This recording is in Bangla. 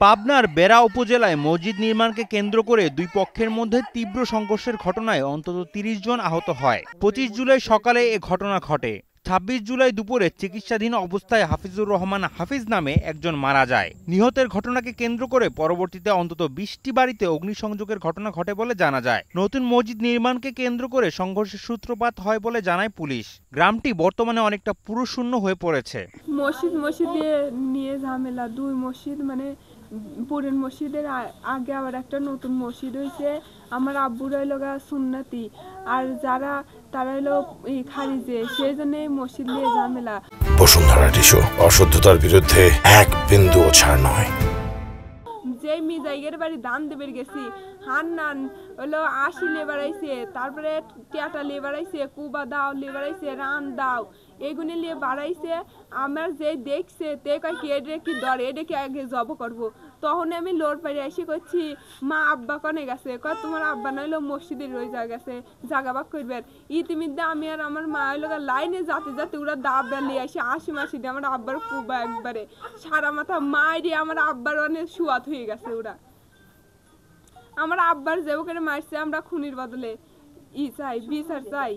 পাবনার বেড়া উপজেলায় মসজিদ নির্মাণকে কেন্দ্র করে দুই পক্ষের মধ্যে তীব্র সংঘর্ষের ঘটনায় অন্তত ৩০ জন আহত হয়। ২৫ জুলাই সকালে এ ঘটনা ঘটে। ২৬ জুলাই দুপুরে চিকিৎসাধীন অবস্থায় হাফিজুর রহমান হাফিজ নামে একজন মারা যায়। নিহতের ঘটনাকে কেন্দ্র করে পরবর্তীতে অন্তত ২০টি বাড়িতে অগ্নিসংযোগের ঘটনা ঘটে বলে জানা যায়। নতুন মসজিদ নির্মাণকে কেন্দ্র করে সংঘর্ষের সূত্রপাত হয় বলে জানায় পুলিশ। গ্রামটি বর্তমানে অনেকটা পুরুষশূন্য হয়ে পড়েছে। মসজিদে নিয়ে ঝামেলা, দুই মসজিদ মানে পুরান মসজিদের আগে আবার একটা নতুন মসজিদ হয়েছে। আমার আব্বুর হইল সুন্নতি, আর যারা তারা হইলো খারিজে, সেই জন্য মসজিদ নিয়ে ঝামেলা। বসুন্ধরা টিস্যু, অশুদ্ধতার বিরুদ্ধে এক বিন্দুও ছাড় নয়। যে মিজাইগের বাড়ি দান দেবের গেছি, হান্নান হলো ৮০ লেবার আইছে, তারপরে টিয়াটা লেবার আইছে, কুবা দাও লেবার আইছে, রান দাও, এগুলি নিয়ে বাড়াইছে। আমার যে দেখছে তে কয় কি এটা কি দরে, এটা কি আগে জব করবো। তখন আমি লোর পাড়ি এসে করছি, মা আব্বা কনে গেছে, কয় তোমার আব্বা নইলো মসজিদের রয়ে যা গেছে, জাগাবাগ করবেন। ইতিমধ্যে আমি আর আমার মা হইলো লাইনে যাতে যাতে ওরা দাব বেলিয়ে আসে ৮০ মাসি দিয়ে আমার আব্বার কুবা একবারে সারা মাথা মাইরে আমার আব্বার অনেক সুয়াত হয়ে গেছে। ওরা আমার আব্বার যে ওখানে মারছে, আমরা খুনির বদলে চাই, বিচার চাই।